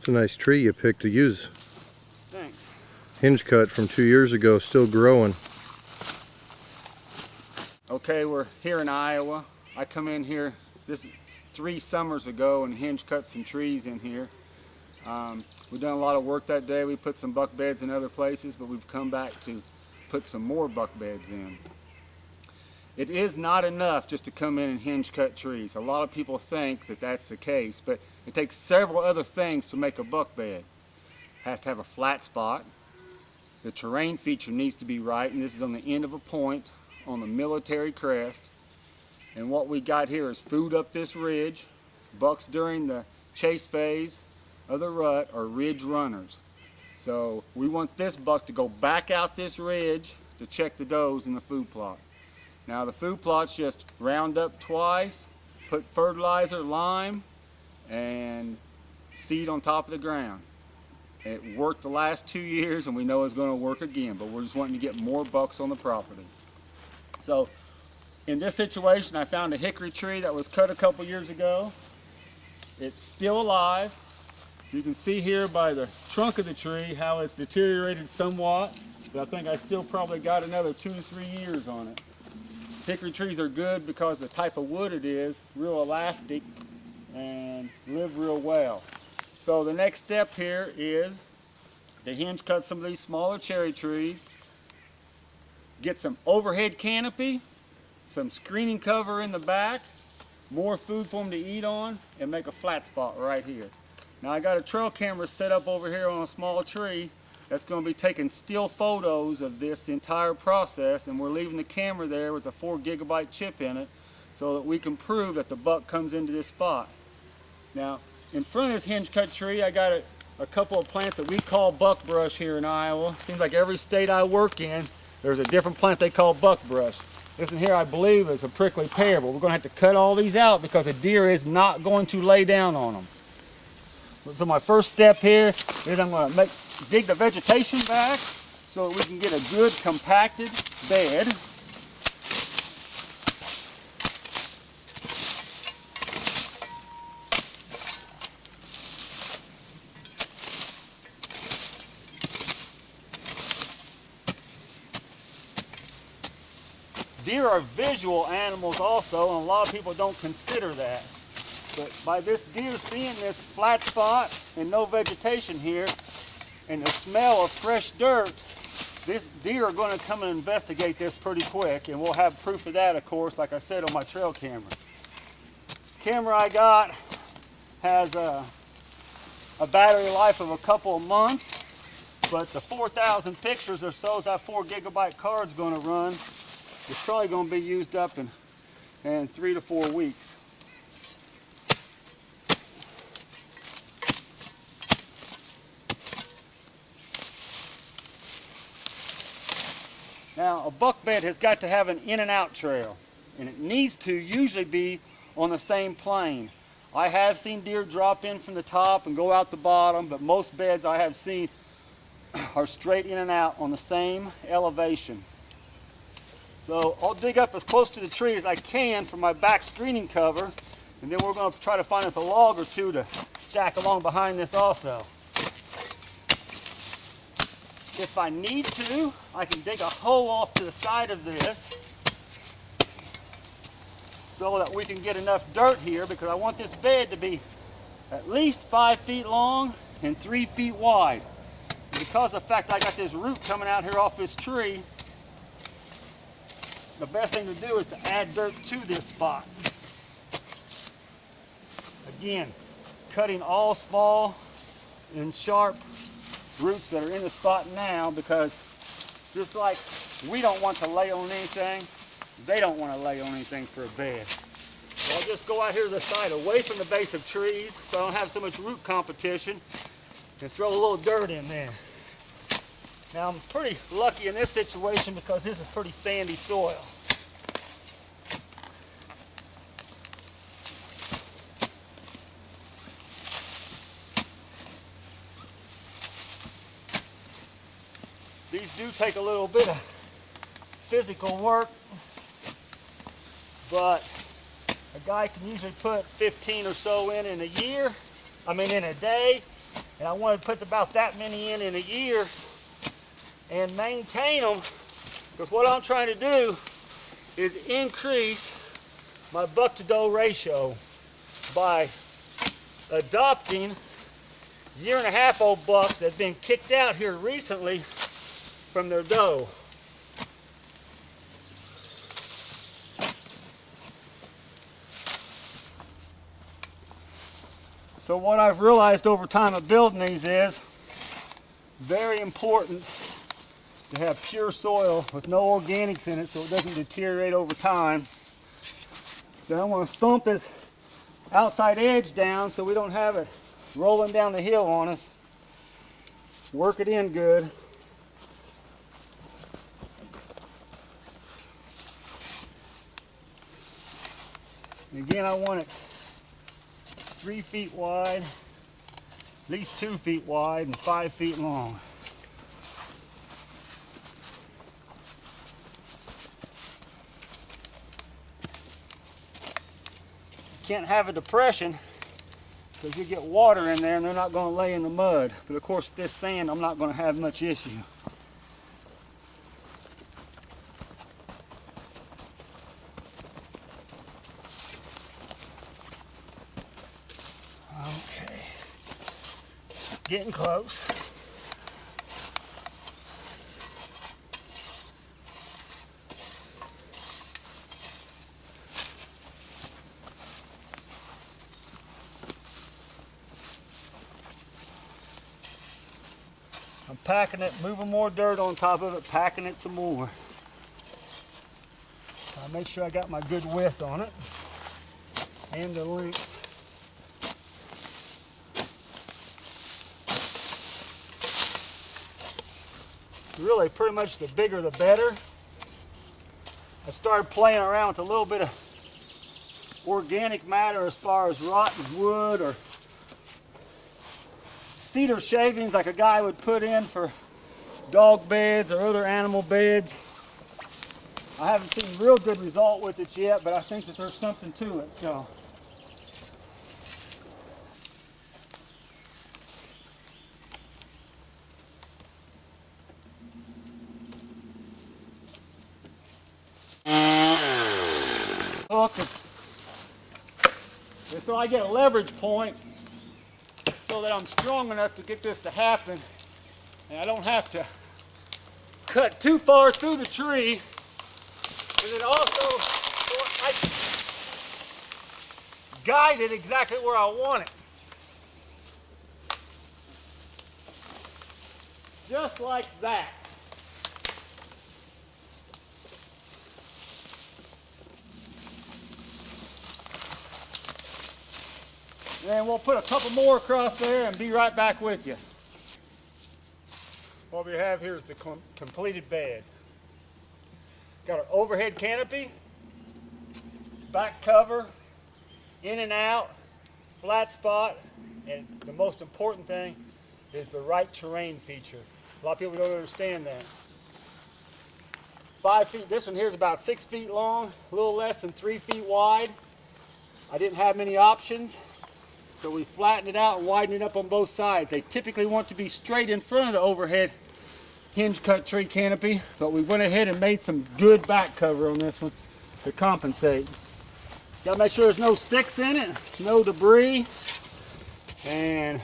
It's a nice tree you picked to use. Thanks. Hinge cut from 2 years ago, still growing. Okay, we're here in Iowa. I come in here 3 summers ago and hinge cut some trees in here. We've done a lot of work that day. We put some buck beds in other places, but we've come back to put some more buck beds in. It is not enough just to come in and hinge cut trees. A lot of people think that that's the case, but it takes several other things to make a buck bed. It has to have a flat spot. The terrain feature needs to be right, and this is on the end of a point on the military crest. And what we got here is food up this ridge. Bucks during the chase phase of the rut are ridge runners. So we want this buck to go back out this ridge to check the does in the food plot. Now the food plot's just round up twice, put fertilizer, lime, and seed on top of the ground. It worked the last 2 years and we know it's going to work again, but we're just wanting to get more bucks on the property. So in this situation, I found a hickory tree that was cut a couple years ago. It's still alive. You can see here by the trunk of the tree how it's deteriorated somewhat, but I think I still probably got another 2 to 3 years on it. Hickory trees are good because the type of wood it is, real elastic and live real well. So the next step here is to hinge cut some of these smaller cherry trees, get some overhead canopy, some screening cover in the back, more food for them to eat on, and make a flat spot right here. Now I got a trail camera set up over here on a small tree that's going to be taking still photos of this entire process, and we're leaving the camera there with a 4 gigabyte chip in it so that we can prove that the buck comes into this spot. Now in front of this hinge cut tree I got a couple of plants that we call buckbrush here in Iowa. Seems like every state I work in there's a different plant they call buckbrush. This one here I believe is a prickly pear, but we're going to have to cut all these out because a deer is not going to lay down on them. So my first step here is I'm going to dig the vegetation back so that we can get a good compacted bed. Deer are visual animals also, and a lot of people don't consider that. But by this deer seeing this flat spot and no vegetation here, and the smell of fresh dirt, this deer are going to come and investigate this pretty quick, and we'll have proof of that, of course, like I said, on my trail camera. The camera I got has a battery life of a couple of months, but the 4,000 pictures or so that 4 gigabyte card's going to run is probably going to be used up in 3 to 4 weeks. Now, a buck bed has got to have an in and out trail, and it needs to usually be on the same plane. I have seen deer drop in from the top and go out the bottom, but most beds I have seen are straight in and out on the same elevation. So I'll dig up as close to the tree as I can for my back screening cover, and then we're going to try to find us a log or two to stack along behind this also. If I need to, I can dig a hole off to the side of this so that we can get enough dirt here, because I want this bed to be at least 5 feet long and 3 feet wide. And because of the fact I got this root coming out here off this tree, the best thing to do is to add dirt to this spot. Again, cutting all small and sharp roots that are in the spot now, because just like we don't want to lay on anything, they don't want to lay on anything for a bed. So I'll just go out here to the side away from the base of trees so I don't have so much root competition, and throw a little dirt in there. Now I'm pretty lucky in this situation because this is pretty sandy soil. These do take a little bit of physical work, but a guy can usually put 15 or so in a year, in a day, And I wanted to put about that many in a year and maintain them, because what I'm trying to do is increase my buck to doe ratio by adopting 1.5-year-old bucks that have been kicked out here recently from their doe. So what I've realized over time of building these is very important to have pure soil with no organics in it so it doesn't deteriorate over time. Then I want to stomp this outside edge down so we don't have it rolling down the hill on us. Work it in good. And again, I want it 3 feet wide, at least 2 feet wide, and 5 feet long. You can't have a depression because you get water in there and they're not going to lay in the mud. But of course, this sand, I'm not going to have much issue. Okay, getting close. I'm packing it, moving more dirt on top of it, packing it some more. I make sure I got my good width on it and the length. Really, pretty much the bigger the better. I started playing around with a little bit of organic matter as far as rotten wood or cedar shavings like a guy would put in for dog beds or other animal beds. I haven't seen real good result with it yet, but I think that there's something to it. So hook it. And so I get a leverage point so that I'm strong enough to get this to happen, and I don't have to cut too far through the tree. And then also, so I guide it exactly where I want it. Just like that. And then we'll put a couple more across there and be right back with you. What we have here is the completed bed. Got our overhead canopy, back cover, in and out, flat spot, and the most important thing is the right terrain feature. A lot of people don't understand that. 5 feet, this one here is about 6 feet long, a little less than 3 feet wide. I didn't have many options, so we flattened it out and widened it up on both sides. They typically want to be straight in front of the overhead hinge cut tree canopy, but we went ahead and made some good back cover on this one to compensate. Gotta make sure there's no sticks in it, no debris, and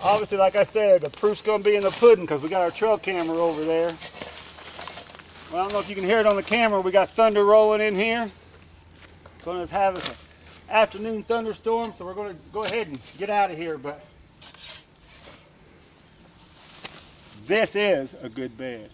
obviously, like I said, the proof's gonna be in the pudding because we got our trail camera over there. Well, I don't know if you can hear it on the camera, we got thunder rolling in here. It's gonna have us an afternoon thunderstorm, so we're gonna go ahead and get out of here, but this is a good bed.